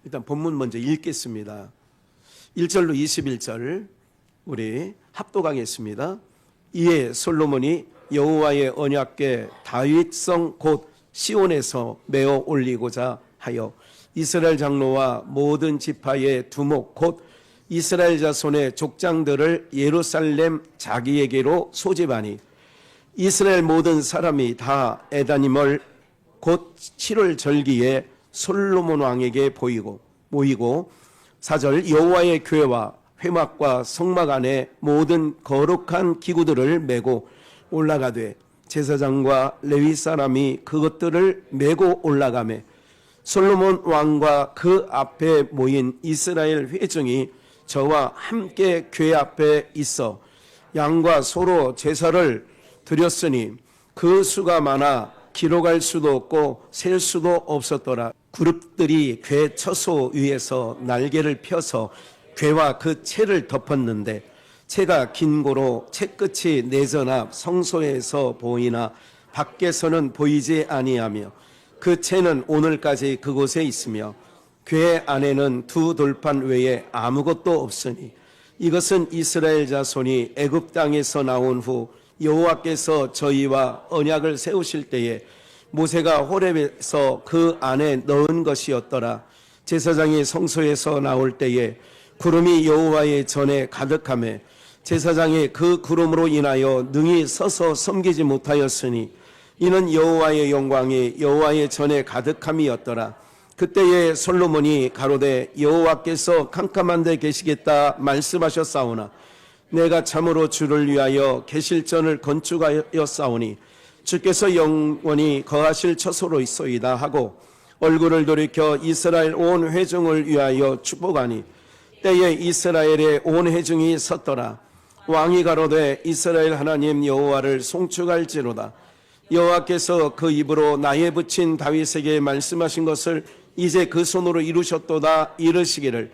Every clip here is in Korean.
일단 본문 먼저 읽겠습니다. 1절로 21절 우리 합독하겠습니다. 이에 솔로몬이 여호와의 언약궤 다윗성 곧 시온에서 메어 올리고자 하여 이스라엘 장로와 모든 지파의 두목 곧 이스라엘 자손의 족장들을 예루살렘 자기에게로 소집하니 이스라엘 모든 사람이 다 에다님을 곧 7월 절기에 솔로몬 왕에게 모이고 4절 여호와의 궤와 회막과 성막 안에 모든 거룩한 기구들을 메고 올라가되 제사장과 레위 사람이 그것들을 메고 올라가매 솔로몬 왕과 그 앞에 모인 이스라엘 회중이 저와 함께 궤 앞에 있어 양과 소로 제사를 드렸으니 그 수가 많아 기록할 수도 없고 셀 수도 없었더라. 그룹들이 궤 처소 위에서 날개를 펴서 궤와 그 채를 덮었는데 채가 긴 고로 채끝이 내전 앞 성소에서 보이나 밖에서는 보이지 아니하며 그 채는 오늘까지 그곳에 있으며 궤 안에는 두 돌판 외에 아무것도 없으니 이것은 이스라엘 자손이 애굽 땅에서 나온 후 여호와께서 저희와 언약을 세우실 때에 모세가 호렙에서 그 안에 넣은 것이었더라. 제사장이 성소에서 나올 때에 구름이 여호와의 전에 가득하며 제사장이 그 구름으로 인하여 능히 서서 섬기지 못하였으니 이는 여호와의 영광이 여호와의 전에 가득함이었더라. 그때에 솔로몬이 가로되 여호와께서 캄캄한 데 계시겠다 말씀하셨사오나 내가 참으로 주를 위하여 계실전을 건축하였사오니 주께서 영원히 거하실 처소로 있소이다 하고 얼굴을 돌이켜 이스라엘 온 회중을 위하여 축복하니 때에 이스라엘의 온 회중이 섰더라. 왕이 가로되 이스라엘 하나님 여호와를 송축할지로다. 여호와께서 그 입으로 나에 붙인 다윗에게 말씀하신 것을 이제 그 손으로 이루셨도다. 이르시기를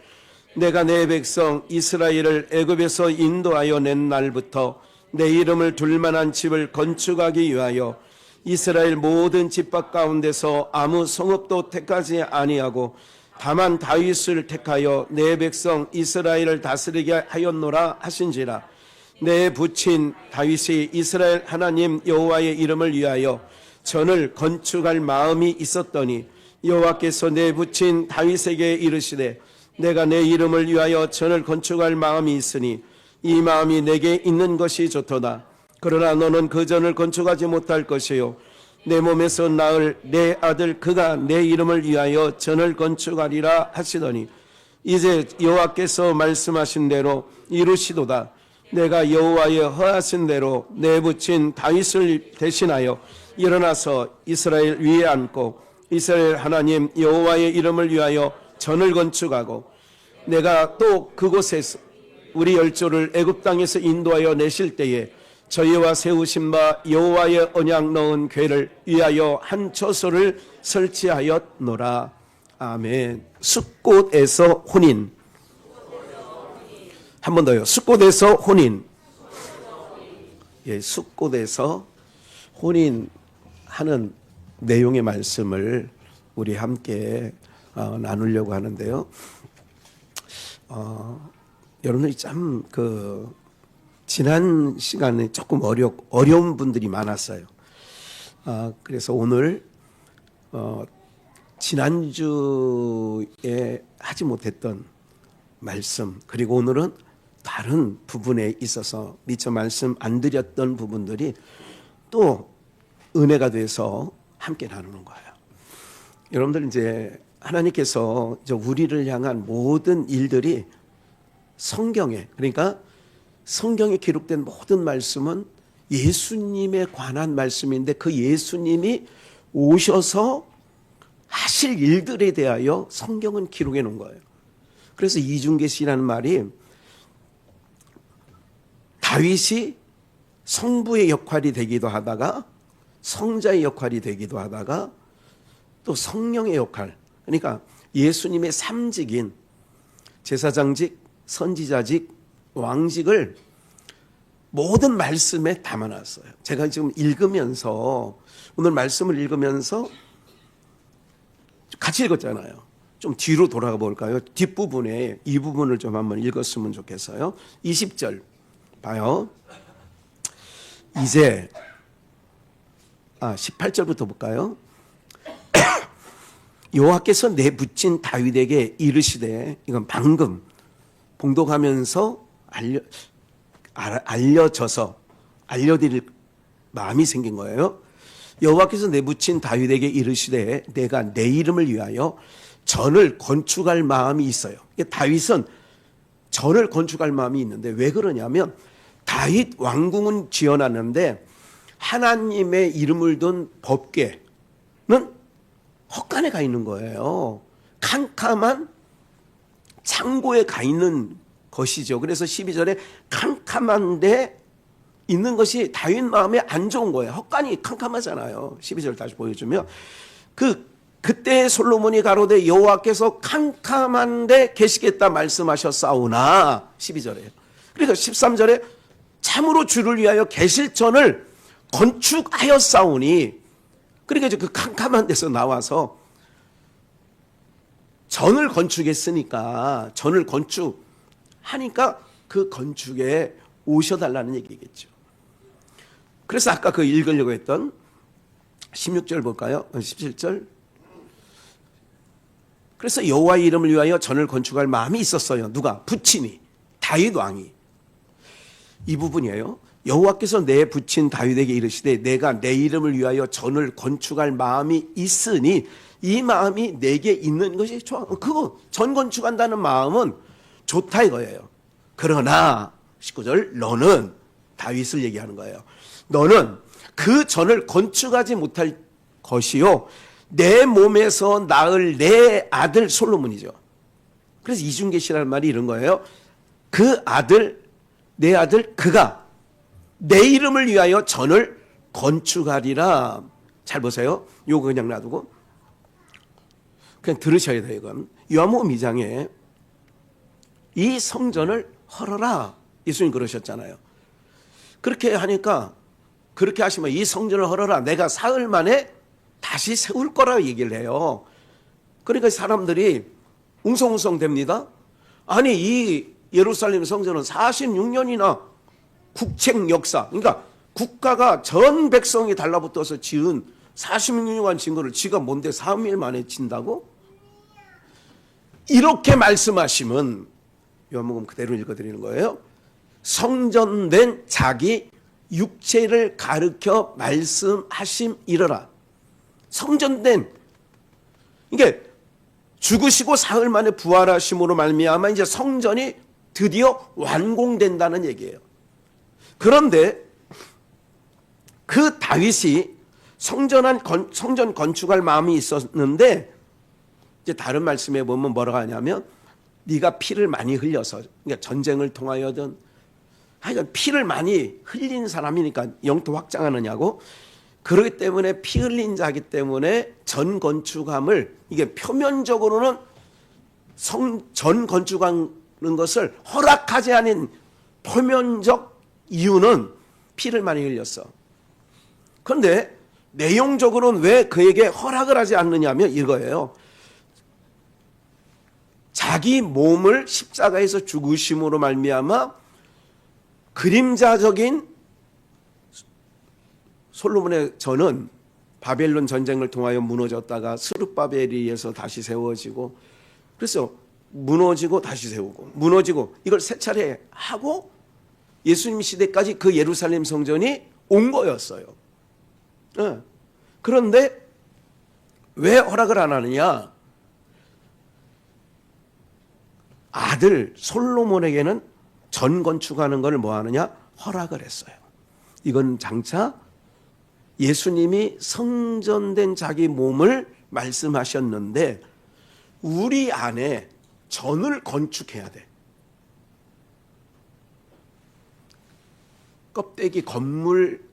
내가 내 백성 이스라엘을 애굽에서 인도하여 낸 날부터 내 이름을 둘 만한 집을 건축하기 위하여 이스라엘 모든 집밖 가운데서 아무 성읍도 택하지 아니하고 다만 다윗을 택하여 내 백성 이스라엘을 다스리게 하였노라 하신지라. 내 붙인 다윗이 이스라엘 하나님 여호와의 이름을 위하여 전을 건축할 마음이 있었더니 여호와께서 내 붙인 다윗에게 이르시되 내가 내 이름을 위하여 전을 건축할 마음이 있으니 이 마음이 내게 있는 것이 좋도다. 그러나 너는 그 전을 건축하지 못할 것이요 내 몸에서 낳을 내 아들 그가 내 이름을 위하여 전을 건축하리라 하시더니 이제 여호와께서 말씀하신 대로 이루시도다. 내가 여호와의 허하신 대로 내 붙인 다윗을 대신하여 일어나서 이스라엘 위에 앉고 이스라엘 하나님 여호와의 이름을 위하여 전을 건축하고 내가 또 그곳에서 우리 열조를 애굽 땅에서 인도하여 내실 때에 저희와 세우신 바 여호와의 언약 넣은 궤를 위하여 한 처소를 설치하였노라. 아멘. 숫곳에서 혼인. 한 번 더요. 숫곳에서 혼인. 예, 숫곳에서 혼인하는 내용의 말씀을 우리 함께 나누려고 하는데요. 여러분들이 참 지난 시간에 조금 어려운 분들이 많았어요. 그래서 오늘 지난주에 하지 못했던 말씀 그리고 오늘은 다른 부분에 있어서 미처 말씀 안 드렸던 부분들이 또 은혜가 돼서 함께 나누는 거예요. 여러분들 이제 하나님께서 우리를 향한 모든 일들이 성경에 그러니까 성경에 기록된 모든 말씀은 예수님에 관한 말씀인데 그 예수님이 오셔서 하실 일들에 대하여 성경은 기록해 놓은 거예요. 그래서 이중계시라는 말이 다윗이 성부의 역할이 되기도 하다가 성자의 역할이 되기도 하다가 또 성령의 역할 그러니까 예수님의 3직인 제사장직, 선지자직, 왕직을 모든 말씀에 담아놨어요. 제가 지금 읽으면서 오늘 말씀을 읽으면서 같이 읽었잖아요. 좀 뒤로 돌아가 볼까요? 뒷부분에 이 부분을 좀 한번 읽었으면 좋겠어요. 20절 봐요. 이제 18절부터 볼까요? 여호와께서 내붙인 다윗에게 이르시되, 이건 방금 봉독하면서 알려져서 알려드릴 마음이 생긴 거예요. 여호와께서 내붙인 다윗에게 이르시되 내가 내 이름을 위하여 전을 건축할 마음이 있어요. 다윗은 전을 건축할 마음이 있는데 왜 그러냐면 다윗 왕궁은 지어놨는데 하나님의 이름을 둔 법궤는 헛간에 가 있는 거예요. 캄캄한 창고에 가 있는 것이죠. 그래서 12절에 캄캄한 데 있는 것이 다윗 마음에 안 좋은 거예요. 헛간이 캄캄하잖아요. 12절 다시 보여주면 그때 솔로몬이 가로되 여호와께서 캄캄한 데 계시겠다 말씀하셨사오나 12절에. 그러니까 13절에 참으로 주를 위하여 계실 전을 건축하였사오니, 그러니까 이제 그 캄캄한 데서 나와서 전을 건축했으니까 전을 건축하니까 그 건축에 오셔달라는 얘기겠죠. 그래서 아까 그 읽으려고 했던 16절 볼까요? 17절. 그래서 여호와의 이름을 위하여 전을 건축할 마음이 있었어요. 누가? 부친이, 다윗 왕이. 이 부분이에요. 여호와께서 내 부친 다윗에게 이르시되 내가 내 이름을 위하여 전을 건축할 마음이 있으니, 이 마음이 내게 있는 것이 좋아. 그거 전 건축한다는 마음은 좋다 이거예요. 그러나 19절 너는, 다윗을 얘기하는 거예요. 너는 그 전을 건축하지 못할 것이요 내 몸에서 낳을 내 아들 솔로몬이죠. 그래서 이중계시라는 말이 이런 거예요. 그 아들, 내 아들 그가 내 이름을 위하여 전을 건축하리라. 잘 보세요. 요거 그냥 놔두고 그냥 들으셔야 돼요. 이건 요한복음 2장에 이 성전을 헐어라 예수님 그러셨잖아요. 그렇게 하니까, 그렇게 하시면 이 성전을 헐어라, 내가 사흘 만에 다시 세울 거라고 얘기를 해요. 그러니까 사람들이 웅성웅성 됩니다. 아니 이 예루살렘 성전은 46년이나 국책 역사, 그러니까 국가가 전 백성이 달라붙어서 지은 46년간 진 거를 지가 뭔데 3일 만에 진다고? 이렇게 말씀하시면 요한복음 그대로 읽어드리는 거예요. 성전된 자기 육체를 가르쳐 말씀하심이러라. 성전된, 이게 죽으시고 사흘 만에 부활하심으로 말미암아 이제 성전이 드디어 완공된다는 얘기예요. 그런데 그 다윗이 성전 건축할 마음이 있었는데, 이제 다른 말씀에 보면 뭐라고 하냐면 네가 피를 많이 흘려서, 그러니까 전쟁을 통하여든 하여간 피를 많이 흘린 사람이니까 영토 확장하느냐고. 그렇기 때문에 피 흘린 자기 때문에 전 건축함을, 이게 표면적으로는 전 건축하는 것을 허락하지 않은 표면적 이유는 피를 많이 흘렸어. 그런데 내용적으로는 왜 그에게 허락을 하지 않느냐면 이거예요. 자기 몸을 십자가에서 죽으심으로 말미암아 그림자적인 솔로몬의 전은 바벨론 전쟁을 통하여 무너졌다가 스룹바벨에 의해서 다시 세워지고, 그래서 무너지고 다시 세우고 무너지고 이걸 세 차례 하고 예수님 시대까지 그 예루살렘 성전이 온 거였어요. 그런데 왜 허락을 안 하느냐? 아들 솔로몬에게는 전 건축하는 걸 뭐 하느냐? 허락을 했어요. 이건 장차 예수님이 성전된 자기 몸을 말씀하셨는데 우리 안에 전을 건축해야 돼. 껍데기 건물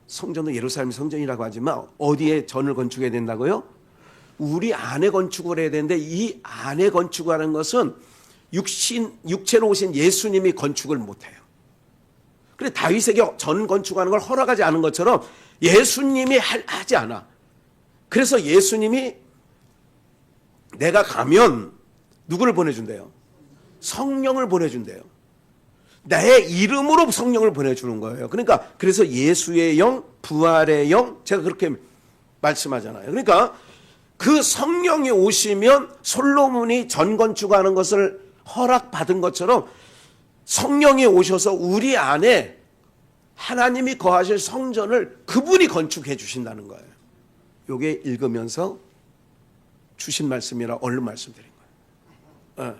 성전도 예루살렘 성전이라고 하지만 어디에 전을 건축해야 된다고요? 우리 안에 건축을 해야 되는데, 이 안에 건축하는 것은 육체로 오신 예수님이 건축을 못해요. 그래 다윗에게 전 건축하는 걸 허락하지 않은 것처럼 예수님이 하지 않아. 그래서 예수님이 내가 가면 누구를 보내준대요? 성령을 보내준대요. 내 이름으로 성령을 보내주는 거예요. 그러니까 그래서 예수의 영, 부활의 영, 제가 그렇게 말씀하잖아요. 그러니까 그 성령이 오시면 솔로몬이 전건축하는 것을 허락받은 것처럼 성령이 오셔서 우리 안에 하나님이 거하실 성전을 그분이 건축해 주신다는 거예요. 이게 읽으면서 주신 말씀이라 얼른 말씀드린 거예요.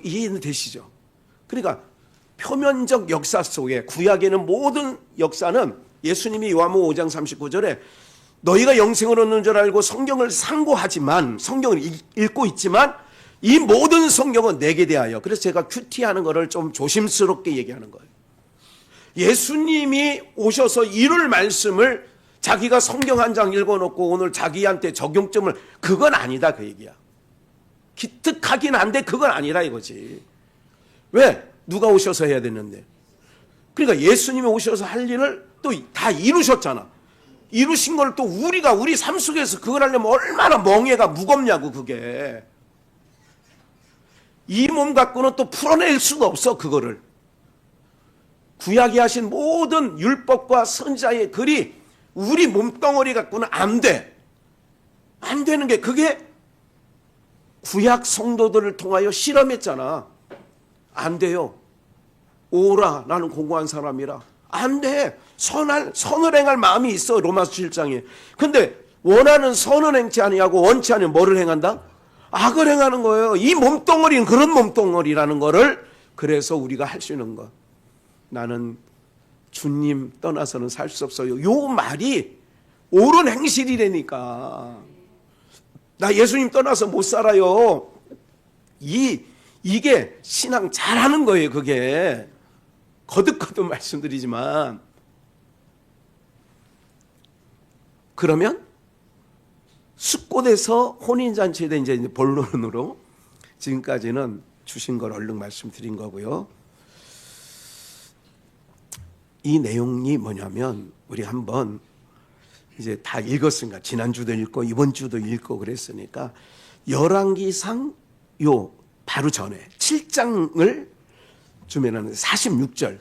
이해는 되시죠? 그러니까 표면적 역사 속에 구약에는 모든 역사는 예수님이 요한복음 5장 39절에 너희가 영생을 얻는 줄 알고 성경을 상고하지만 성경을 읽고 있지만 이 모든 성경은 내게 대하여, 그래서 제가 큐티하는 거를 좀 조심스럽게 얘기하는 거예요. 예수님이 오셔서 이룰 말씀을 자기가 성경 한 장 읽어놓고 오늘 자기한테 적용점을, 그건 아니다 그 얘기야. 기특하긴 한데 그건 아니라 이거지. 왜? 누가 오셔서 해야 되는데. 그러니까 예수님이 오셔서 할 일을 또 다 이루셨잖아. 이루신 걸 또 우리가 우리 삶 속에서 그걸 하려면 얼마나 멍해가 무겁냐고. 그게 이 몸 갖고는 또 풀어낼 수가 없어. 그거를 구약이 하신 모든 율법과 선지자의 글이 우리 몸덩어리 갖고는 안 돼. 안 되는 게 그게 구약 성도들을 통하여 실험했잖아. 안 돼요. 오라, 나는 공고한 사람이라. 안 돼. 선을 행할 마음이 있어, 로마서 7장에. 근데 원하는 선은 행치 아니하고 원치 않으면 뭐를 행한다? 악을 행하는 거예요. 이 몸덩어리는 그런 몸덩어리라는 거를, 그래서 우리가 할 수 있는 거. 나는 주님 떠나서는 살 수 없어요. 요 말이 옳은 행실이라니까. 나 예수님 떠나서 못 살아요. 이게 신앙 잘하는 거예요. 그게 거듭거듭 말씀드리지만, 그러면 숫곳에서 혼인잔치에 대한 이제 본론으로 지금까지는 주신 걸 얼른 말씀드린 거고요. 이 내용이 뭐냐면, 우리 한번 이제 다 읽었으니까, 지난주도 읽고 이번 주도 읽고 그랬으니까 열왕기상 요 바로 전에 7장을 주면은 46절,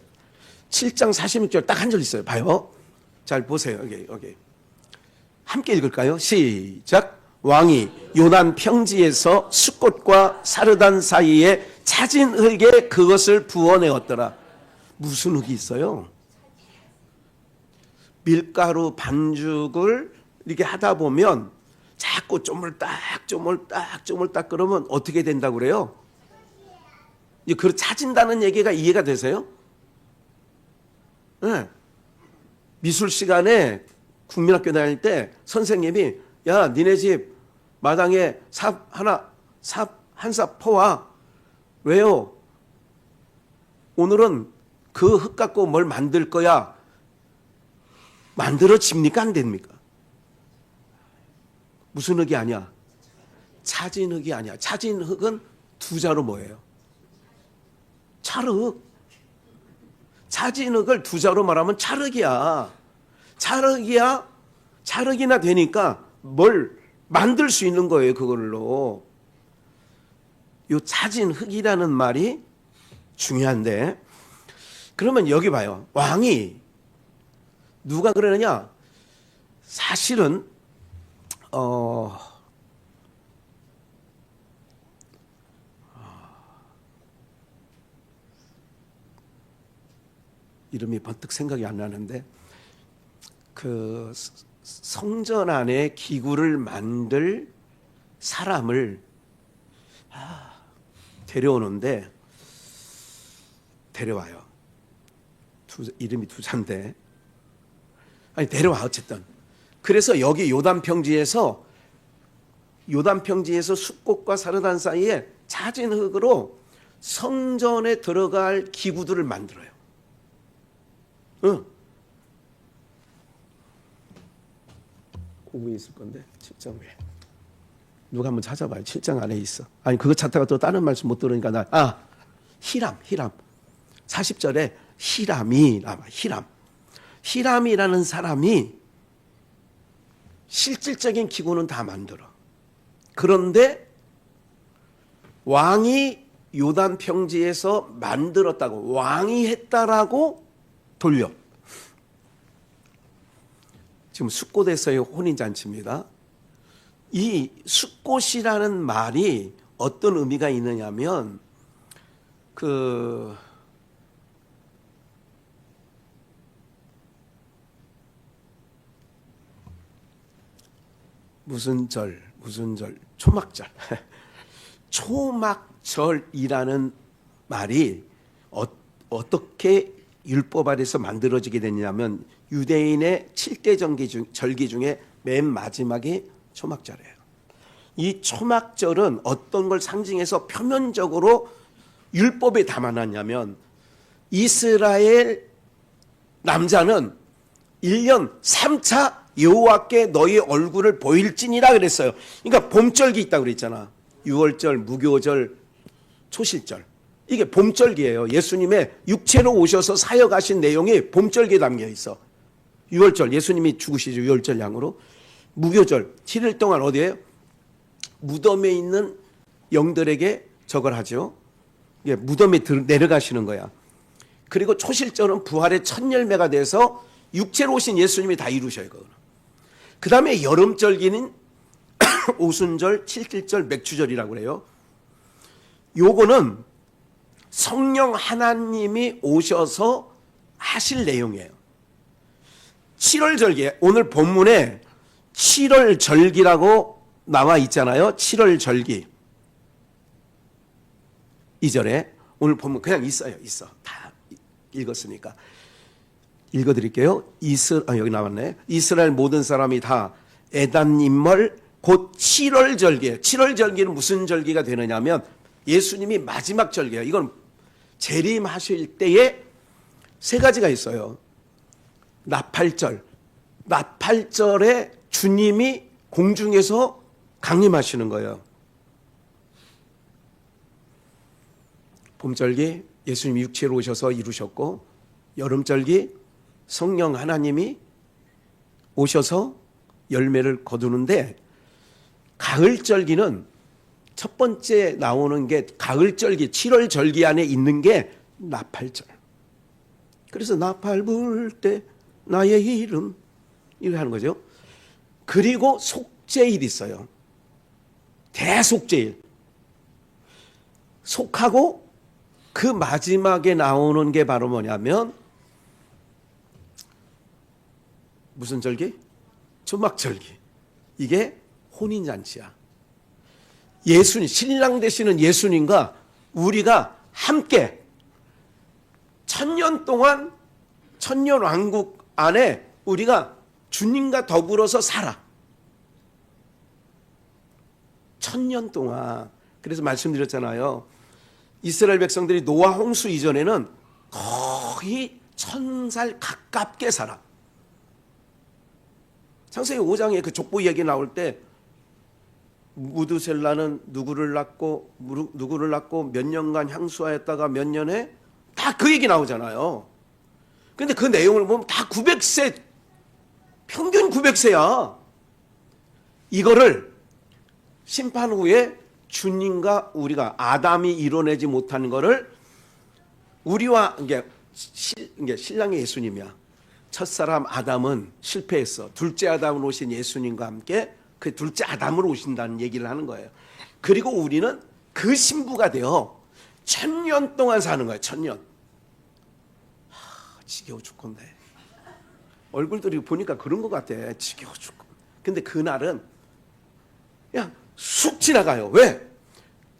7장 46절 딱 한 절 있어요. 봐요. 잘 보세요. 여기. 함께 읽을까요? 시작. 왕이 요단 평지에서 숫꽃과 사르단 사이에 차진 흙에 그것을 부어내었더라. 무슨 흙이 있어요? 밀가루 반죽을 이렇게 하다 보면 자꾸 쪼물딱 그러면 어떻게 된다고 그래요? 그 차진다는 얘기가 이해가 되세요? 네. 미술 시간에 국민학교 다닐 때 선생님이, 야, 니네 집 마당에 삽 한 삽 퍼와. 왜요? 오늘은 그 흙 갖고 뭘 만들 거야. 만들어집니까? 안 됩니까? 무슨 흙이 아니야? 차진 흙이 아니야. 차진 흙은 두 자로 뭐예요? 찰흙. 차진 흙을 두 자로 말하면 찰흙이야. 찰흙이나 되니까 뭘 만들 수 있는 거예요. 그걸로. 요 차진 흙이라는 말이 중요한데, 그러면 여기 봐요. 왕이 누가 그러느냐? 사실은 이름이 번뜩 생각이 안 나는데, 그 성전 안에 기구를 만들 사람을 데려오는데, 데려와요. 이름이 두잔데, 아니 데려와. 어쨌든 그래서 여기 요단 평지에서 숫꽃과 사르단 사이에 차진 흙으로 성전에 들어갈 기구들을 만들어요. 거기에 있을 건데 7장 위에 누가 한번 찾아봐요. 7장 안에 있어. 아니 그거 찾다가 또 다른 말씀 못 들으니까 히람 40절에 히람이 나와. 히람이라는 사람이 실질적인 기구는 다 만들어. 그런데 왕이 요단 평지에서 만들었다고, 왕이 했다라고 돌려. 지금 숫꽃에서의 혼인잔치입니다. 이 숫꽃이라는 말이 어떤 의미가 있느냐면 무슨 절, 초막절. 초막절이라는 말이 어떻게 율법 아래서 만들어지게 됐냐면 유대인의 7대 절기 중에 맨 마지막이 초막절이에요. 이 초막절은 어떤 걸 상징해서 표면적으로 율법에 담아놨냐면 이스라엘 남자는 1년 3차 여호와께 너희 얼굴을 보일지니라 그랬어요. 그러니까 봄절기 있다고 그랬잖아. 6월절, 무교절, 초실절. 이게 봄절기예요. 예수님의 육체로 오셔서 사역하신 내용이 봄절기에 담겨 있어. 6월절, 예수님이 죽으시죠. 6월절 양으로. 무교절, 7일 동안 어디에요? 무덤에 있는 영들에게 저걸 하죠. 예, 무덤에 내려가시는 거야. 그리고 초실절은 부활의 첫 열매가 돼서 육체로 오신 예수님이 다 이루셔요. 그 다음에 여름절기는 오순절, 칠칠절, 맥추절이라고 그래요. 요거는 성령 하나님이 오셔서 하실 내용이에요. 7월절기, 오늘 본문에 7월절기라고 나와 있잖아요. 7월절기 2절에 오늘 본문 그냥 있어. 다 읽었으니까 읽어드릴게요. 여기 나왔네. 이스라엘 모든 사람이 다 에단임멀 곧 7월절기예요. 7월절기는 무슨 절기가 되느냐면 예수님이 마지막 절기예요. 이건 재림하실 때에 세 가지가 있어요. 나팔절. 나팔절에 주님이 공중에서 강림하시는 거예요. 봄절기 예수님이 육체로 오셔서 이루셨고, 여름절기 성령 하나님이 오셔서 열매를 거두는데, 가을절기는 첫 번째 나오는 게 가을절기, 7월절기 안에 있는 게 나팔절. 그래서 나팔 불 때 나의 이름 이렇게 하는 거죠. 그리고 속죄일 있어요. 대속죄일. 속하고 그 마지막에 나오는 게 바로 뭐냐면 무슨 절기? 초막절기. 이게 혼인잔치야. 예수님, 신랑 되시는 예수님과 우리가 함께 천년 동안 천년왕국 안에 우리가 주님과 더불어서 살아. 천년 동안. 그래서 말씀드렸잖아요. 이스라엘 백성들이 노아 홍수 이전에는 거의 1000살 가깝게 살아. 창세기 5장에 그 족보 이야기 나올 때 무드셀라는 누구를 낳고 몇 년간 향수하였다가 몇 년에 다 그 얘기 나오잖아요. 근데 그 내용을 보면 다 900세, 평균 900세야. 이거를 심판 후에 주님과 우리가 아담이 이뤄내지 못하는 거를 우리와 이게 신랑이 예수님이야. 첫사람 아담은 실패했어. 둘째 아담으로 오신 예수님과 함께 그 둘째 아담으로 오신다는 얘기를 하는 거예요. 그리고 우리는 그 신부가 되어 1000년 동안 사는 거예요. 1000년. 지겨워 죽건데. 얼굴들이 보니까 그런 것 같아. 지겨워 죽건. 근데 그날은 그냥 쑥 지나가요. 왜?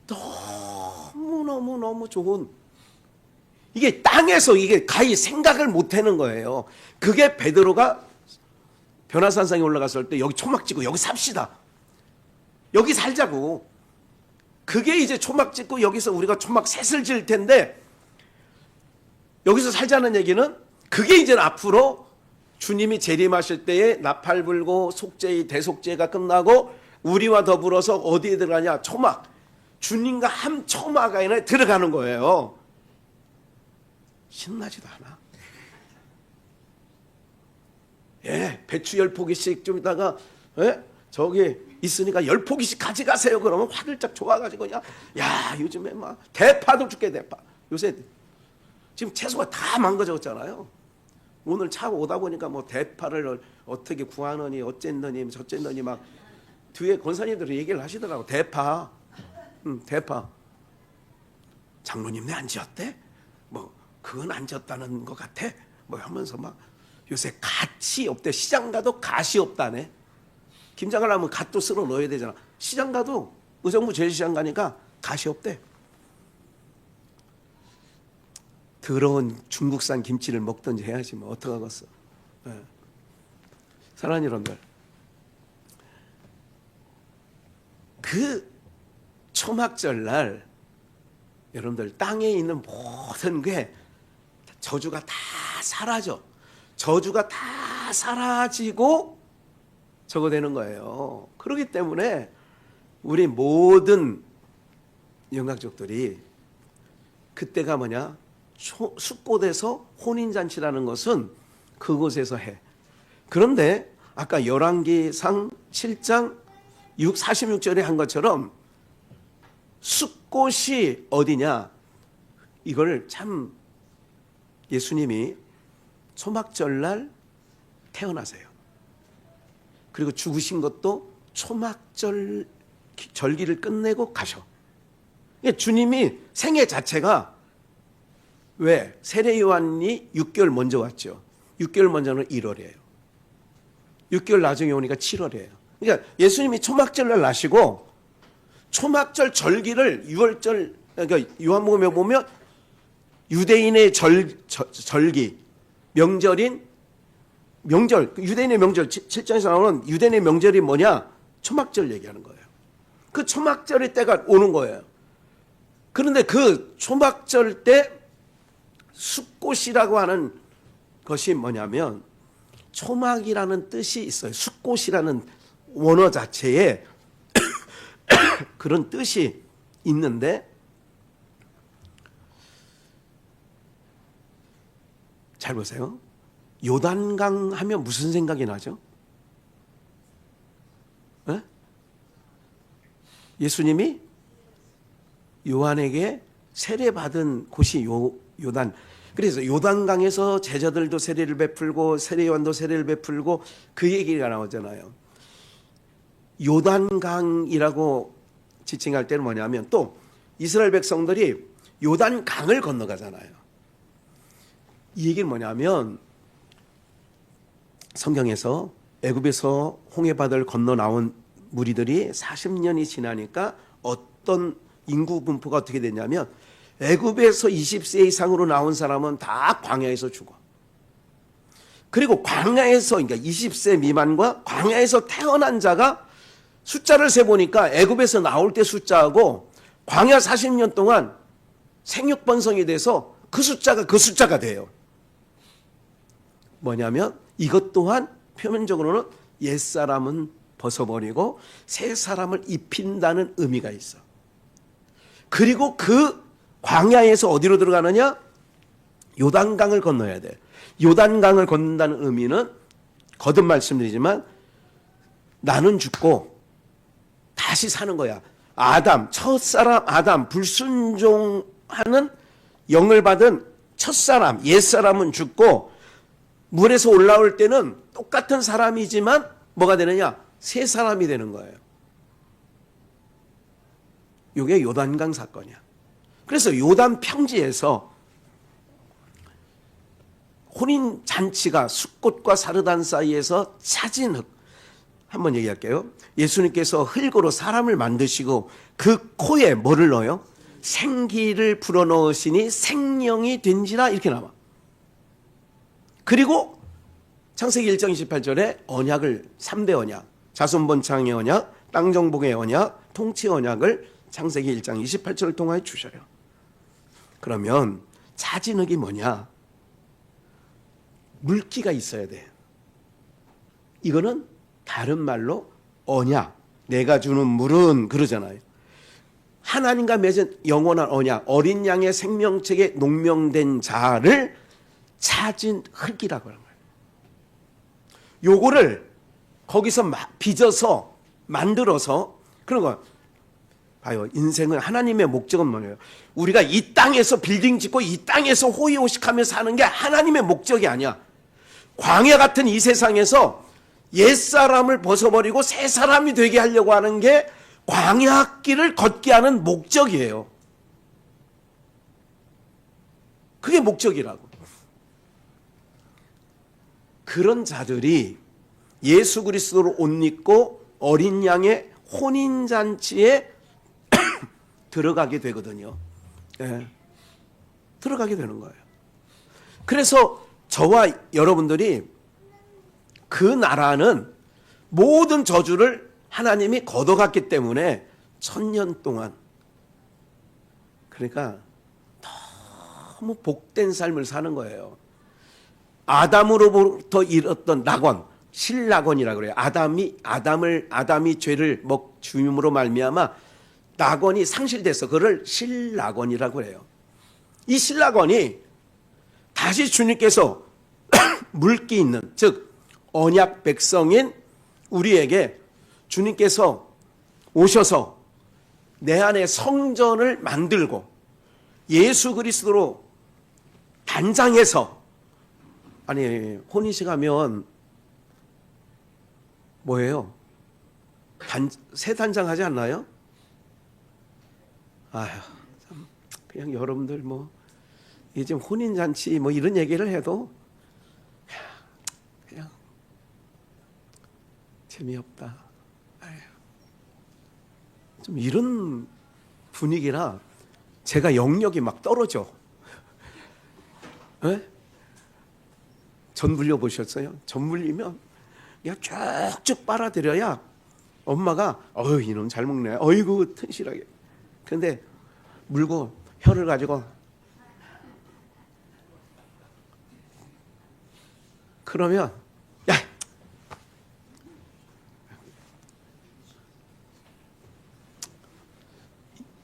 너무 좋은, 이게 땅에서 이게 가히 생각을 못 하는 거예요. 그게 베드로가 변화산상에 올라갔을 때 여기 초막 짓고 여기 삽시다. 여기 살자고. 그게 이제 초막 짓고 여기서 우리가 초막 셋을 지을 텐데 여기서 살자는 얘기는 그게 이제 앞으로 주님이 재림하실 때에 나팔 불고 속죄의 대속죄가 끝나고 우리와 더불어서 어디에 들어가냐? 초막. 주님과 한 초막 안에 들어가는 거예요. 신나지도 않아. 예, 배추 10포기씩 좀 있다가, 예? 저기 있으니까 10포기씩 가져가세요. 그러면 화들짝 좋아가지고 그냥 야 요즘에 막 대파도 줄게 대파. 요새 지금 채소가 다 망가졌잖아요. 오늘 차 오다 보니까 뭐 대파를 어떻게 구하느니 어쨌느니 저쨌느니 막 뒤에 권사님들이 얘기를 하시더라고. 대파, 대파. 장로님 내 안 지었대? 뭐 그건 안 지었다는 것 같아? 뭐 하면서 막 요새 갓이 없대. 시장 가도 갓이 없다네. 김장을 하면 갓도 쓸어 넣어야 되잖아. 시장 가도 의정부 제일시장 가니까 갓이 없대. 더러운 중국산 김치를 먹든지 해야지 뭐 어떡하겠어. 네. 사랑하는 여러분들, 그 초막절 날 여러분들 땅에 있는 모든 게 저주가 다 사라져. 저주가 다 사라지고 저거 되는 거예요. 그렇기 때문에 우리 모든 영광족들이 그때가 뭐냐? 숫곳에서 혼인잔치라는 것은 그곳에서 해. 그런데 아까 열왕기상 7장 46절에 한 것처럼 숫곳이 어디냐? 이걸 참 예수님이 초막절날 태어나세요. 그리고 죽으신 것도 초막절 절기를 끝내고 가셔. 주님이 생애 자체가 왜? 세례 요한이 6개월 먼저 왔죠. 6개월 먼저는 1월이에요. 6개월 나중에 오니까 7월이에요. 그러니까 예수님이 초막절날 나시고 초막절 절기를 6월절, 그러니까 요한복음에 보면 유대인의 절기, 명절, 유대인의 명절, 7장에서 나오는 유대인의 명절이 뭐냐? 초막절 얘기하는 거예요. 그 초막절의 때가 오는 거예요. 그런데 그 초막절 때 숫꽃이라고 하는 것이 뭐냐면 초막이라는 뜻이 있어요. 숫꽃이라는 원어 자체에 그런 뜻이 있는데 잘 보세요. 요단강 하면 무슨 생각이 나죠? 네? 예수님이 요한에게 세례받은 곳이 요단. 그래서 요단강에서 제자들도 세례를 베풀고 세례 요한도 세례를 베풀고 그 얘기가 나오잖아요. 요단강이라고 지칭할 때는 뭐냐면 또 이스라엘 백성들이 요단강을 건너가잖아요. 이 얘기는 뭐냐면 성경에서 애굽에서 홍해바다를 건너 나온 무리들이 40년이 지나니까 어떤 인구 분포가 어떻게 되냐면 애굽에서 20세 이상으로 나온 사람은 다 광야에서 죽어. 그리고 광야에서 그러니까 20세 미만과 광야에서 태어난 자가 숫자를 세보니까 애굽에서 나올 때 숫자하고 광야 40년 동안 생육번성이 돼서 그 숫자가 돼요. 뭐냐면 이것 또한 표면적으로는 옛사람은 벗어버리고 새 사람을 입힌다는 의미가 있어. 그리고 그 광야에서 어디로 들어가느냐? 요단강을 건너야 돼. 요단강을 건넌다는 의미는 거듭 말씀드리지만 나는 죽고 다시 사는 거야. 아담, 첫사람 아담, 불순종하는 영을 받은 첫사람, 옛사람은 죽고 물에서 올라올 때는 똑같은 사람이지만 뭐가 되느냐? 새 사람이 되는 거예요. 이게 요단강 사건이야. 그래서 요단 평지에서 혼인잔치가 숫꽃과 사르단 사이에서 찾은 흙. 한번 얘기할게요. 예수님께서 흙으로 사람을 만드시고 그 코에 뭐를 넣어요? 생기를 불어넣으시니 생명이 된지라 이렇게 나와. 그리고 창세기 1장 28절에 언약을 3대 언약, 자손번창의 언약, 땅정복의 언약, 통치 언약을 창세기 1장 28절을 통하여 주셔요. 그러면 찾은 흙이 뭐냐? 물기가 있어야 돼. 이거는 다른 말로 언약, 내가 주는 물은 그러잖아요. 하나님과 맺은 영원한 언약, 어린 양의 생명책에 농명된 자를 찾은 흙이라고 하는 거예요. 요거를 거기서 막 빚어서 만들어서 그런 거 봐요. 인생은 하나님의 목적은 뭐예요? 우리가 이 땅에서 빌딩 짓고 이 땅에서 호의호식하며 사는 게 하나님의 목적이 아니야. 광야 같은 이 세상에서 옛사람을 벗어버리고 새 사람이 되게 하려고 하는 게 광야 길을 걷게 하는 목적이에요. 그게 목적이라고. 그런 자들이 예수 그리스도를 옷 입고 어린 양의 혼인잔치에 들어가게 되거든요. 예, 들어가게 되는 거예요. 그래서 저와 여러분들이 그 나라는 모든 저주를 하나님이 걷어갔기 때문에 1000년 동안, 그러니까 너무 복된 삶을 사는 거예요. 아담으로부터 일었던 낙원, 실낙원이라고 그래요. 아담이 죄를 주임으로 말미암아 낙원이 상실돼서 그를 실낙원이라고 해요. 이 실낙원이 다시 주님께서 물기 있는, 즉 언약 백성인 우리에게 주님께서 오셔서 내 안에 성전을 만들고 예수 그리스도로 단장해서, 아니 혼인식 하면 뭐예요? 새 단장 하지 않나요? 아휴, 참 그냥 여러분들 뭐 이제 혼인잔치 뭐 이런 얘기를 해도 그냥 재미없다. 아휴, 좀 이런 분위기라 제가 영역이 막 떨어져. 에? 전 물려 보셨어요? 전 물리면 그냥 쭉쭉 빨아들여야 엄마가 이놈 잘 먹네. 어이구 튼실하게. 근데 물고 혀를 가지고 그러면 야,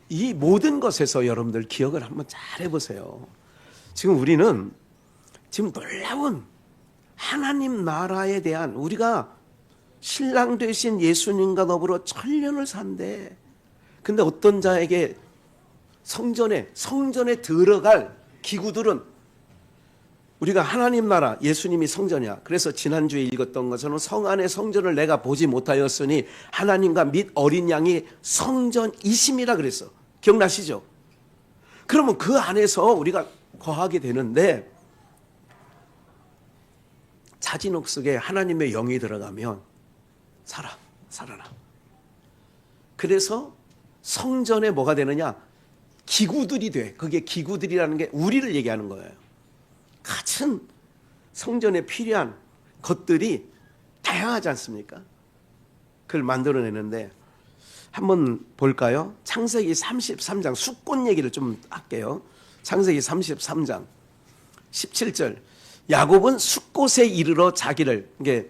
이 모든 것에서 여러분들 기억을 한번 잘 해보세요. 지금 우리는 지금 놀라운 하나님 나라에 대한, 우리가 신랑 되신 예수님과 더불어 1000년을 산대. 근데 어떤 자에게 성전에 들어갈 기구들은, 우리가 하나님 나라, 예수님이 성전이야. 그래서 지난주에 읽었던 것처럼 성 안의 성전을 내가 보지 못하였으니 하나님과 및 어린 양이 성전이심이라 그랬어. 기억나시죠? 그러면 그 안에서 우리가 거하게 되는데, 자진옥 속에 하나님의 영이 들어가면 살아라. 그래서 성전에 뭐가 되느냐? 기구들이 돼. 그게 기구들이라는 게 우리를 얘기하는 거예요. 같은 성전에 필요한 것들이 다양하지 않습니까? 그걸 만들어내는데, 한번 볼까요? 창세기 33장 숫꽃 얘기를 좀 할게요. 창세기 33장 17절. 야곱은 숫꽃에 이르러 자기를, 이게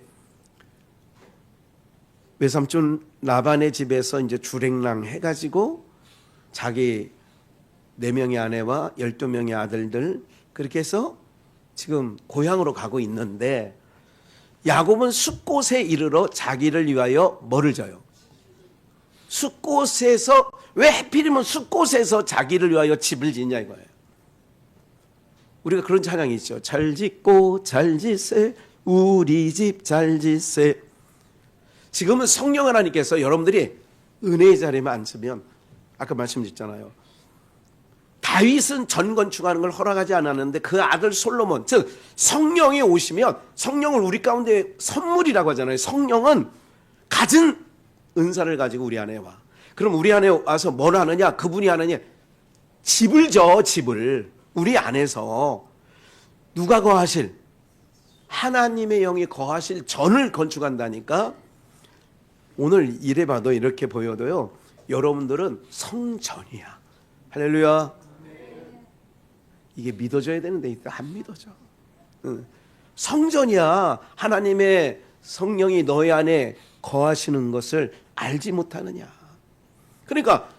외삼촌 라반의 집에서 이제 주랭랑 해가지고 자기 4명의 아내와 12명의 아들들 그렇게 해서 지금 고향으로 가고 있는데, 야곱은 숫꽃에 이르러 자기를 위하여 뭐를 져요? 숫꽃에서, 왜 하필이면 숫꽃에서 자기를 위하여 집을 짓냐 이거예요. 우리가 그런 찬양이 있죠. 잘 짓고 잘 짓세, 우리 집 잘 짓세. 지금은 성령 하나님께서 여러분들이 은혜의 자리에만 앉으면, 아까 말씀드렸잖아요. 다윗은 전 건축하는 걸 허락하지 않았는데 그 아들 솔로몬, 즉 성령이 오시면, 성령을 우리 가운데 선물이라고 하잖아요. 성령은 가진 은사를 가지고 우리 안에 와. 그럼 우리 안에 와서 뭘 하느냐? 그분이 하느냐? 집을 져, 집을. 우리 안에서 누가 거하실? 하나님의 영이 거하실 전을 건축한다니까. 오늘 이래봐도 이렇게 보여도요, 여러분들은 성전이야. 할렐루야. 이게 믿어져야 되는데 안 믿어져. 성전이야. 하나님의 성령이 너희 안에 거하시는 것을 알지 못하느냐. 그러니까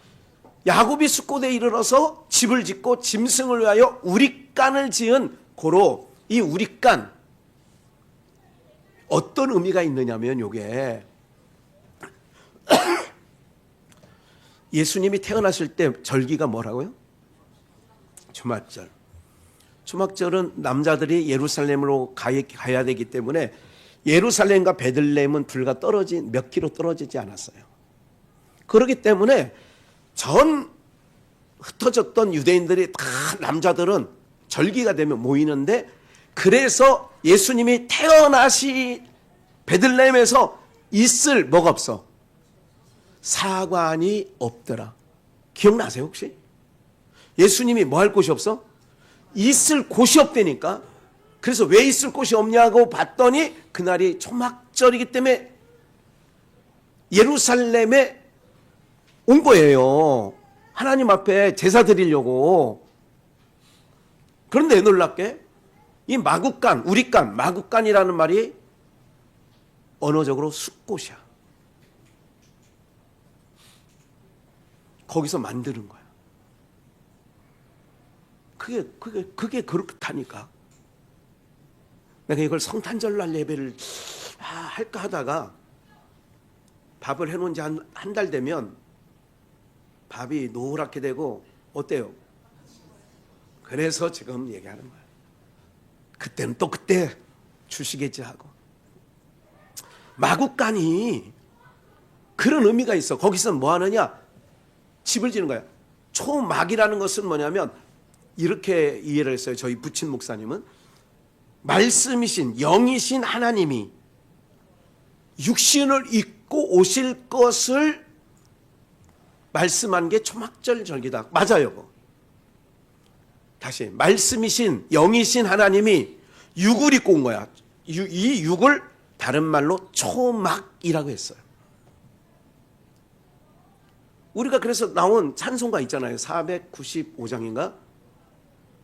야곱이 숫꽃에 이르러서 집을 짓고 짐승을 위하여 우릿간을 지은 고로, 이 우릿간 어떤 의미가 있느냐면, 요게 예수님이 태어나실 때 절기가 뭐라고요? 초막절. 초막절은 남자들이 예루살렘으로 가야 되기 때문에 예루살렘과 베들레헴은 불과 몇 킬로 떨어지지 않았어요. 그렇기 때문에 전 흩어졌던 유대인들이 다 남자들은 절기가 되면 모이는데, 그래서 예수님이 태어나시 베들레헴에서 있을 뭐가 없어? 사관이 없더라. 기억나세요 혹시? 예수님이 뭐 할 곳이 없어? 있을 곳이 없다니까. 그래서 왜 있을 곳이 없냐고 봤더니 그날이 초막절이기 때문에 예루살렘에 온 거예요. 하나님 앞에 제사 드리려고. 그런데 놀랍게 이 마국간, 우리간, 마국간이라는 말이 언어적으로 숫곳이야. 거기서 만드는 거야. 그게 그렇다니까. 내가 이걸 성탄절날 예배를 할까 하다가 밥을 해놓은 지 한 달 되면 밥이 노랗게 되고 어때요? 그래서 지금 얘기하는 거야. 그때는 또 그때 주시겠지 하고. 마국간이 그런 의미가 있어. 거기서 뭐 하느냐? 집을 지는 거야. 초막이라는 것은 뭐냐면 이렇게 이해를 했어요. 저희 부친 목사님은 말씀이신 영이신 하나님이 육신을 입고 오실 것을 말씀한 게 초막절 절기다. 맞아요. 다시 말씀이신 영이신 하나님이 육을 입고 온 거야. 이 육을 다른 말로 초막이라고 했어요. 우리가 그래서 나온 찬송가 있잖아요. 495장인가?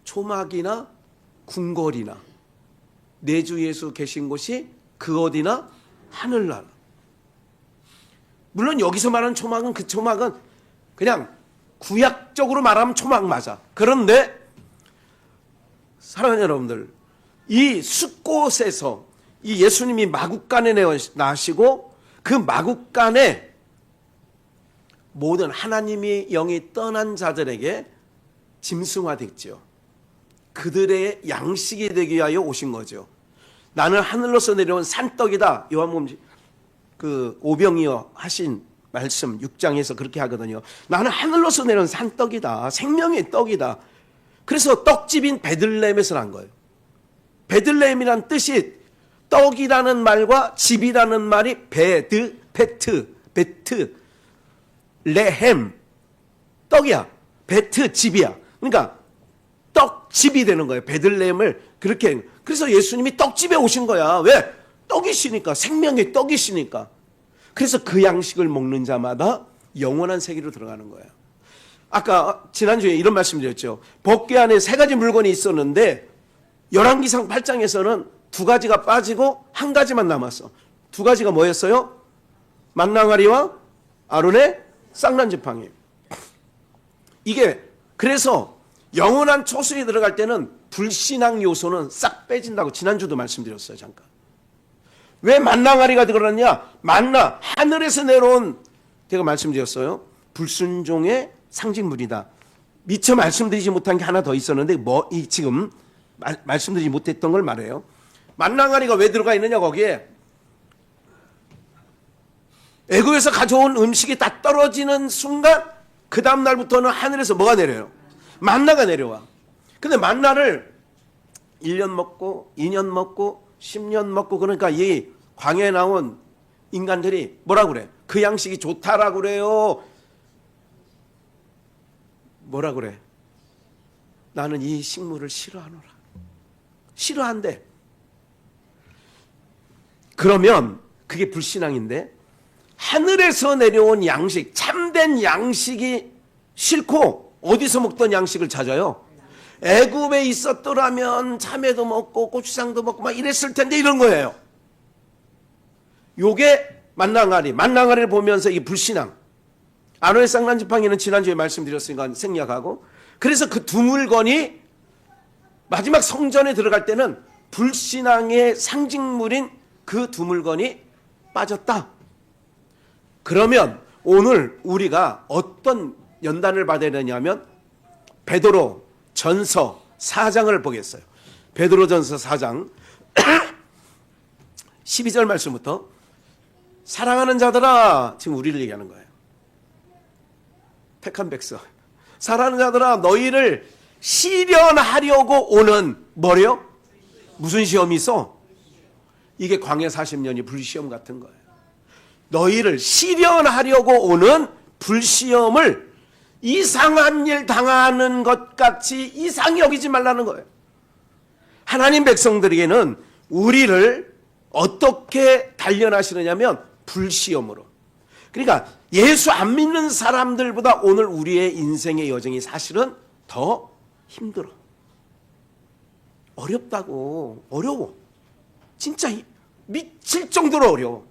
초막이나 궁궐이나 내 주 예수 계신 곳이 그 어디나 하늘나라. 물론 여기서 말하는 초막은 그 초막은 그냥 구약적으로 말하면 초막 맞아. 그런데 사랑하는 여러분들, 이 숫곳에서 이 예수님이 마국간에 나시고 그 마국간에 모든 하나님의 영이 떠난 자들에게 짐승화됐죠. 그들의 양식이 되기 위하여 오신 거죠. 나는 하늘로서 내려온 산떡이다. 요한복음 그 오병이어 하신 말씀 6장에서 그렇게 하거든요. 나는 하늘로서 내려온 산떡이다. 생명의 떡이다. 그래서 떡집인 베들레헴에서 난 거예요. 베들레헴이란 뜻이 떡이라는 말과 집이라는 말이 베트, 레헴, 떡이야. 베트, 집이야. 그러니까 떡집이 되는 거예요. 베들레헴을 그렇게. 그래서 예수님이 떡집에 오신 거야. 왜? 떡이시니까. 생명의 떡이시니까. 그래서 그 양식을 먹는 자마다 영원한 세계로 들어가는 거예요. 아까 지난주에 이런 말씀 드렸죠. 법궤 안에 세 가지 물건이 있었는데 열왕기상 8장에서는 두 가지가 빠지고 한 가지만 남았어. 두 가지가 뭐였어요? 만나가리와 아론의 쌍난지팡이. 이게 그래서 영원한 초술이 들어갈 때는 불신앙 요소는 싹 빼진다고 지난주도 말씀드렸어요. 잠깐. 왜 만나가리가 들어갔냐? 만나 하늘에서 내려온, 제가 말씀드렸어요. 불순종의 상징물이다. 미처 말씀드리지 못한 게 하나 더 있었는데 지금 말씀드리지 못했던 걸 말해요. 만나가리가 왜 들어가 있느냐 거기에. 애굽에서 가져온 음식이 다 떨어지는 순간 그 다음 날부터는 하늘에서 뭐가 내려요? 만나가 내려와. 근데 만나를 1년 먹고 2년 먹고 10년 먹고, 그러니까 이 광야에 나온 인간들이 뭐라고 그래? 그 양식이 좋다라고 그래요? 뭐라 그래? 나는 이 식물을 싫어하노라. 싫어한대. 그러면 그게 불신앙인데, 하늘에서 내려온 양식, 참된 양식이 싫고 어디서 먹던 양식을 찾아요? 애굽에 있었더라면 참외도 먹고 고추장도 먹고 막 이랬을 텐데, 이런 거예요. 요게 만나가리를 보면서 이 불신앙. 아론의 쌍난지팡이는 지난주에 말씀드렸으니까 생략하고, 그래서 그 두 물건이 마지막 성전에 들어갈 때는 불신앙의 상징물인 그 두 물건이 빠졌다. 그러면 오늘 우리가 어떤 연단을 받아야 되냐면 베드로 전서 4장을 보겠어요. 베드로 전서 4장 12절 말씀부터 사랑하는 자들아, 지금 우리를 얘기하는 거예요. 택한 백성, 사랑하는 자들아, 너희를 시련하려고 오는 뭐래요? 무슨 시험이 있어? 이게 광야 40년이 불시험 같은 거예요. 너희를 시련하려고 오는 불시험을 이상한 일 당하는 것 같이 이상히 여기지 말라는 거예요. 하나님 백성들에게는 우리를 어떻게 단련하시느냐면 불시험으로. 그러니까 예수 안 믿는 사람들보다 오늘 우리의 인생의 여정이 사실은 더 힘들어. 어렵다고. 어려워. 진짜 미칠 정도로 어려워.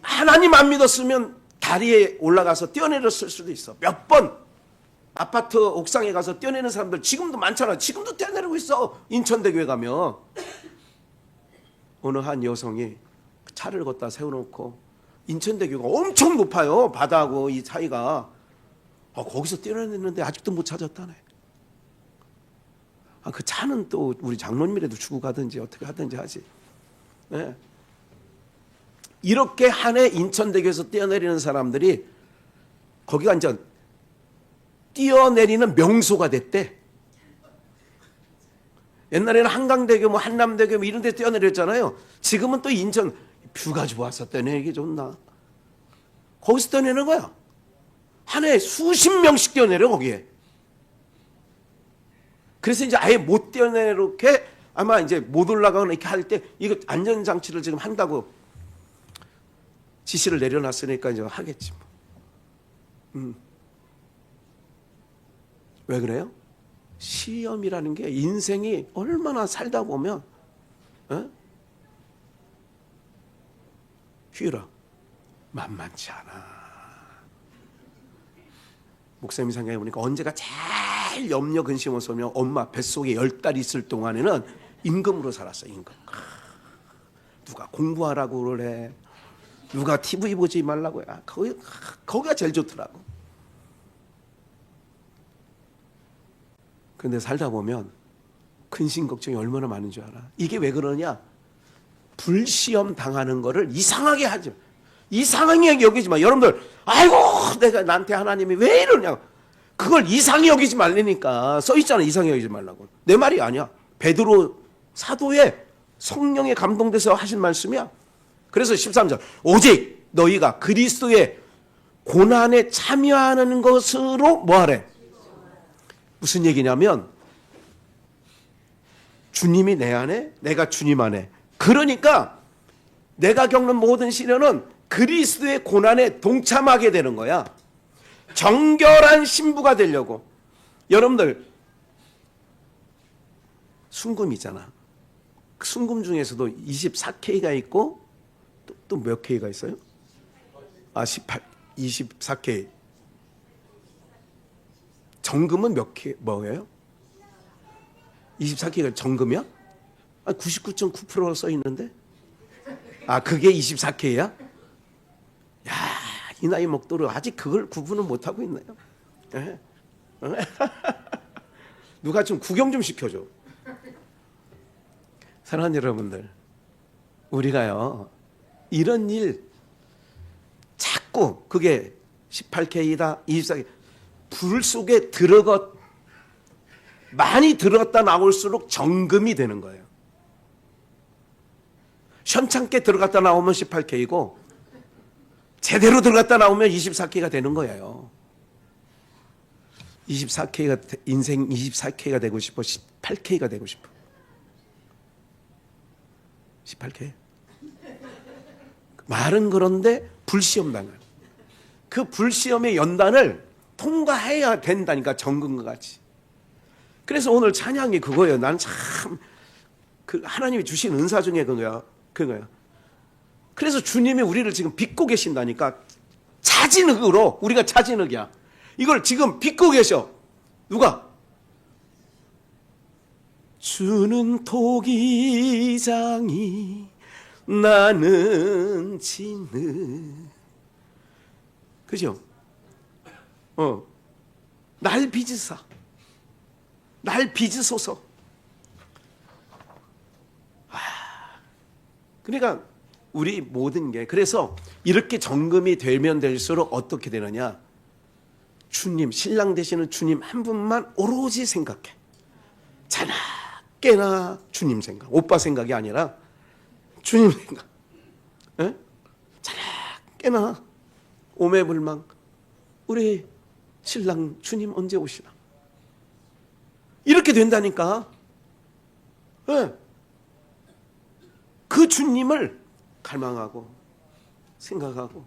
하나님 안 믿었으면 다리에 올라가서 뛰어내렸을 수도 있어. 몇 번 아파트 옥상에 가서 뛰어내는 사람들 지금도 많잖아. 지금도 뛰어내리고 있어. 인천대교에 가면. 어느 한 여성이 차를 걷다 세워놓고, 인천대교가 엄청 높아요. 바다하고 이 사이가. 거기서 뛰어내렸는데 아직도 못 찾았다네. 그 차는 또 우리 장로님이라도 주고 가든지 어떻게 하든지 하지. 네. 이렇게 한 해 인천대교에서 뛰어내리는 사람들이 거기가 이제 뛰어내리는 명소가 됐대. 옛날에는 한강대교, 뭐 한남대교 뭐 이런 데 뛰어내렸잖아요. 지금은 또 인천 뷰가 좋아서 뛰어내리기 좋나. 거기서 뛰어내리는 거야. 한 해 수십 명씩 뛰어내려 거기에. 그래서 이제 아예 못 뛰어내리게 아마 이제 못 올라가거나 이렇게 할 때 이거 안전장치를 지금 한다고 지시를 내려놨으니까 이제 하겠지 뭐. 왜 그래요? 시험이라는 게 인생이 얼마나 살다 보면 휘라 만만치 않아. 목사님이 생각해 보니까 언제가 제일 염려 근심을 쏘면 엄마 뱃속에 10달 있을 동안에는 임금으로 살았어. 임금. 누가 공부하라고 그래, 누가 TV 보지 말라고 해. 거기가 제일 좋더라고. 그런데 살다 보면 근심 걱정이 얼마나 많은 줄 알아. 이게 왜 그러냐? 불시험 당하는 거를 이상하게 하지 마. 이상하게 여기지 마. 여러분들, 아이고 내가 나한테 하나님이 왜 이러냐. 그걸 이상히 여기지 말라니까. 써 있잖아, 이상히 여기지 말라고. 내 말이 아니야. 베드로 사도의 성령에 감동돼서 하신 말씀이야. 그래서 13절, 오직 너희가 그리스도의 고난에 참여하는 것으로 뭐하래? 무슨 얘기냐면 주님이 내 안에, 내가 주님 안에. 그러니까 내가 겪는 모든 시련은 그리스도의 고난에 동참하게 되는 거야. 정결한 신부가 되려고. 여러분들 순금이잖아. 그 순금 중에서도 24K가 있고 또 몇 K가 있어요? 24K. 정금은 몇 K, 뭐예요? 24K가 정금이야? 99.9%가 써 있는데? 그게 24K야? 야, 이 나이 먹도록 아직 그걸 구분을 못하고 있나요? 누가 좀 구경 좀 시켜줘. 사랑하는 여러분들, 우리가요 이런 일 자꾸 그게 18K다 24K 불 속에 많이 들어갔다 나올수록 정금이 되는 거예요. 현찮게 들어갔다 나오면 18K이고 제대로 들어갔다 나오면 24K가 되는 거예요. 24K가 인생 24K가 되고 싶어? 18K가 되고 싶어? 18K. 말은 그런데 불시험 당할. 그 불시험의 연단을 통과해야 된다니까, 정금과 같이. 그래서 오늘 찬양이 그거예요. 난 참 그 하나님이 주신 은사 중에 그거야. 그래서 주님이 우리를 지금 빚고 계신다니까. 차진흙으로. 우리가 차진흙이야. 이걸 지금 빚고 계셔. 누가? 주는 토기장이 나는 진흙. 그죠? 날 빚으사, 날 빚으소서. 그러니까 우리 모든 게, 그래서 이렇게 정금이 되면 될수록 어떻게 되느냐, 주님, 신랑 되시는 주님 한 분만 오로지 생각해. 자나 깨나 주님 생각, 오빠 생각이 아니라 주님 생각. 에? 자나 깨나 오매불망 우리 신랑 주님 언제 오시나, 이렇게 된다니까. 에? 그 주님을 갈망하고 생각하고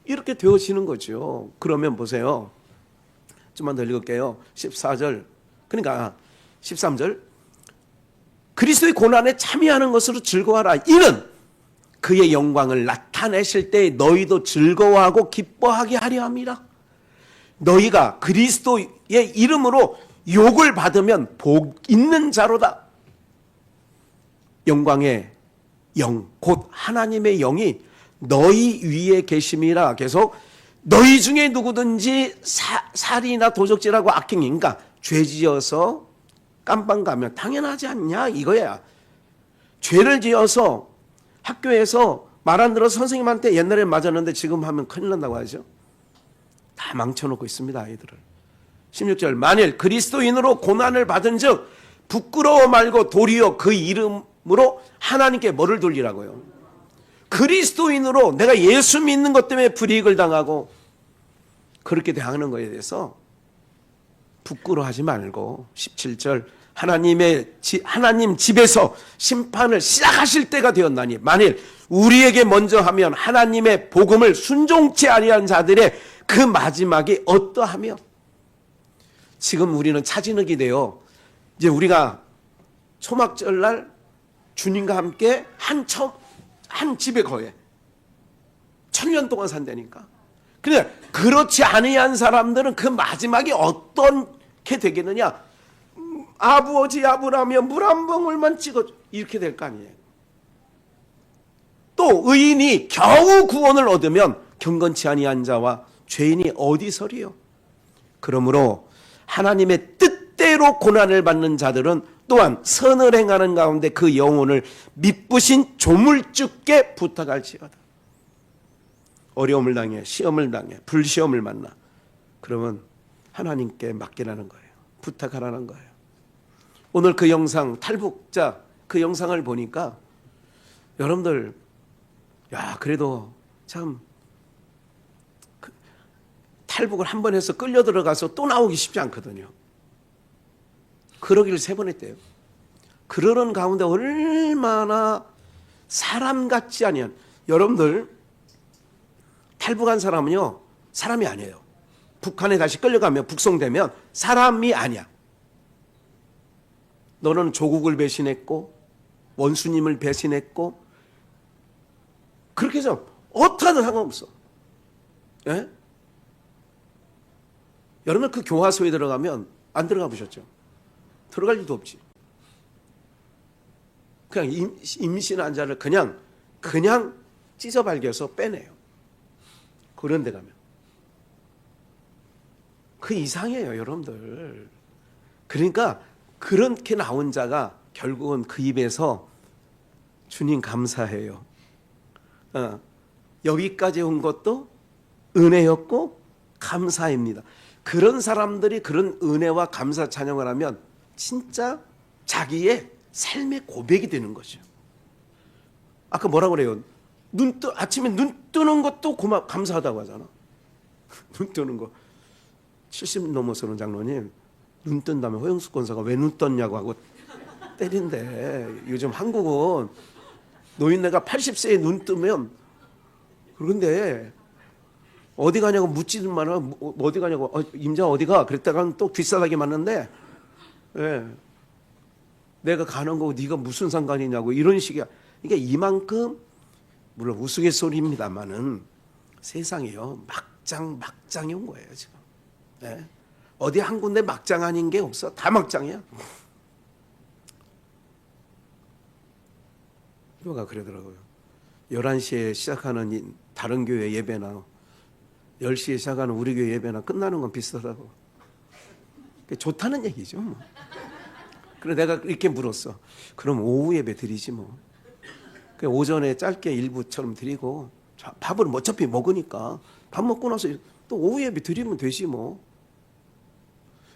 이렇게 되어지는 거죠. 그러면 보세요, 좀만 더 읽을게요. 14절, 그러니까 13절, 그리스도의 고난에 참여하는 것으로 즐거워하라. 이는 그의 영광을 나타내실 때 너희도 즐거워하고 기뻐하게 하려 함이라. 너희가 그리스도의 이름으로 욕을 받으면 복 있는 자로다. 영광의 영, 곧 하나님의 영이 너희 위에 계심이라. 계속 너희 중에 누구든지 살인이나 도적질하고 악행이, 그러니까 죄지어서 깜빵 가면 당연하지 않냐 이거야. 죄를 지어서 학교에서 말 안 들어서 선생님한테 옛날에 맞았는데 지금 하면 큰일 난다고 하죠. 다 망쳐놓고 있습니다, 아이들을. 16절, 만일 그리스도인으로 고난을 받은 즉 부끄러워 말고 도리어 그 이름으로 하나님께 뭐를 돌리라고요? 그리스도인으로 내가 예수 믿는 것 때문에 불이익을 당하고 그렇게 대하는 것에 대해서 부끄러워하지 말고, 17절, 하나님 집에서 심판을 시작하실 때가 되었나니 만일 우리에게 먼저 하면 하나님의 복음을 순종치 아니한 자들의 그 마지막이 어떠하며. 지금 우리는 차진흙이 되어 이제 우리가 초막절날 주님과 함께 한 집에 거해 1000년 동안 산다니까. 그래, 그렇지 아니한 사람들은 그 마지막이 어떻게 되겠느냐. 아버지 아브라함이여 물 한 방울만 찍어줘, 이렇게 될 거 아니에요. 또 의인이 겨우 구원을 얻으면 경건치 아니한 자와 죄인이 어디 서리요. 그러므로 하나님의 뜻대로 고난을 받는 자들은 또한 선을 행하는 가운데 그 영혼을 미쁘신 조물주께 부탁할지어다. 어려움을 당해, 시험을 당해, 불시험을 만나, 그러면 하나님께 맡기라는 거예요. 부탁하라는 거예요. 오늘 그 영상, 탈북자 그 영상을 보니까 여러분들, 야, 그래도 참 탈북을 한 번 해서 끌려 들어가서 또 나오기 쉽지 않거든요. 그러기를 3번 했대요. 그러는 가운데 얼마나 사람 같지 아니한, 여러분들 탈북한 사람은요 사람이 아니에요. 북한에 다시 끌려가면, 북송되면 사람이 아니야. 너는 조국을 배신했고 원수님을 배신했고, 그렇게 해서 어떠하든 상관없어. 예? 여러분 그 교화소에 들어가면 안 들어가 보셨죠? 들어갈 일도 없지. 그냥 임신 환자를 그냥 찢어발겨서 빼내요. 그런 데 가면. 그 이상이에요, 여러분들. 그러니까 그렇게 나온 자가 결국은 그 입에서 주님 감사해요. 여기까지 온 것도 은혜였고 감사입니다. 그런 사람들이 그런 은혜와 감사 찬양을 하면 진짜 자기의 삶의 고백이 되는 거죠. 아까 뭐라고 그래요? 아침에 눈 뜨는 것도 감사하다고 하잖아. 눈 뜨는 거. 70 넘어서는 장로님, 눈 뜬다면 허영숙 권사가 왜 눈 떴냐고 하고 때린대. 요즘 한국은 노인네가 80세에 눈 뜨면, 그런데 어디 가냐고 묻지만 어디 가냐고, 임자 어디가? 그랬다가는 또 귀싸다게 맞는데, 예, 내가 가는 거고 네가 무슨 상관이냐고, 이런 식이야. 이게 이만큼, 물론 우스갯소리입니다만은 세상이요 막장이 온 거예요 지금. 네? 어디 한 군데 막장 아닌 게 없어. 다 막장이야. 누가 그러더라고요. 11시에 시작하는 다른 교회 예배나 10시에 시작하는 우리 교회 예배나 끝나는 건 비슷하다고. 좋다는 얘기죠. 뭐. 그래 내가 이렇게 물었어. 그럼 오후 예배 드리지 뭐. 오전에 짧게 일부처럼 드리고 밥을 어차피 먹으니까 밥 먹고 나서 또 오후 예배 드리면 되지 뭐.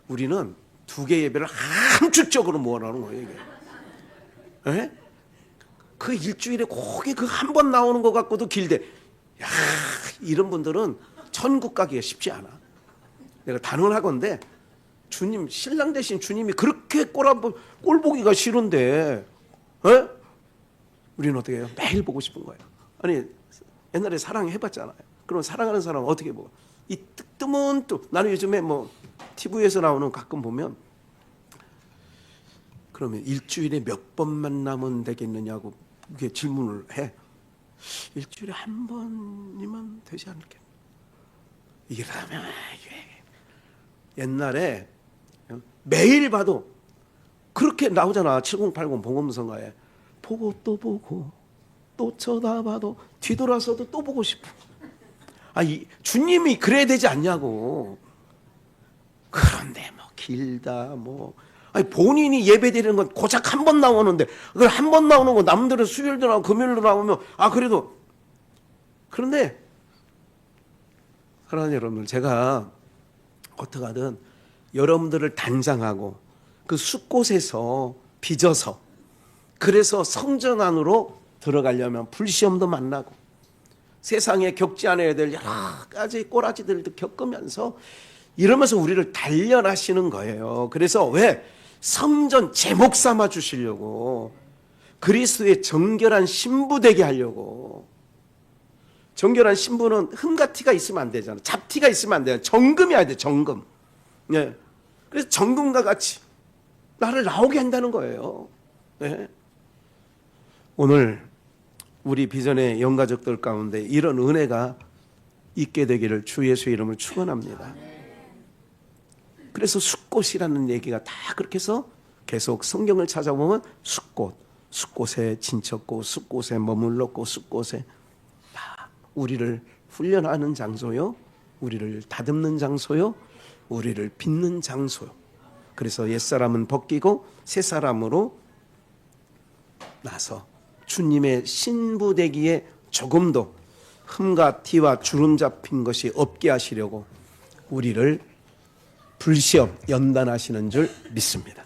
우리는 2개 예배를 함축적으로 모아놓는 거예요 이게. 에? 그 일주일에 거기 그 한 번 나오는 것 같고도 길대. 야, 이런 분들은 천국 가기가 쉽지 않아. 내가 단언하건대 주님, 신랑 대신 주님이 그렇게 꼴 보기가 싫은데, 에? 우리는 어떻게 해요? 매일 보고 싶은 거예요. 아니, 옛날에 사랑해봤잖아요. 그럼 사랑하는 사람은 어떻게 보고? 이 뜨문 또 나는 요즘에 뭐 TV에서 나오는 가끔 보면 그러면 일주일에 몇 번 만나면 되겠느냐고 그게 질문을 해. 일주일에 한 번이면 되지 않을까? 이게 그러면 옛날에 매일 봐도 그렇게 나오잖아. 7080 봉헌성가에 보고 또 보고 또 쳐다봐도 뒤돌아서도 또 보고 싶어. 주님이 그래야 되지 않냐고. 그런데 뭐 길다 뭐 본인이 예배드리는 건 고작 한 번 나오는데 그걸 한 번 나오는 거 남들은 수요일도 나오고 금요일도 나오면 그래도 그런데 사랑하는 여러분들 제가 어떻게 하든 여러분들을 단장하고 그 숲곳에서 빚어서 그래서 성전 안으로 들어가려면 불시험도 만나고 세상에 겪지 않아야 될 여러 가지 꼬라지들도 겪으면서 이러면서 우리를 단련하시는 거예요. 그래서 왜? 성전 제목 삼아 주시려고 그리스도의 정결한 신부 되게 하려고. 정결한 신부는 흠과 티가 있으면 안 되잖아. 잡티가 있으면 안 돼요. 정금이어야 돼. 정금. 예. 그래서 정금과 같이 나를 나오게 한다는 거예요. 예. 오늘 우리 비전의 영가족들 가운데 이런 은혜가 있게 되기를 주 예수의 이름을 축원합니다. 그래서 숫꽃이라는 얘기가 다 그렇게 해서 계속 성경을 찾아보면 숫꽃, 숫꽃에 진쳤고 숫꽃에 머물렀고 숫꽃에 다 우리를 훈련하는 장소요, 우리를 다듬는 장소요, 우리를 빚는 장소요. 그래서 옛사람은 벗기고 새사람으로 나서 주님의 신부 되기에 조금도 흠과 티와 주름 잡힌 것이 없게 하시려고 우리를 불시험 연단하시는 줄 믿습니다.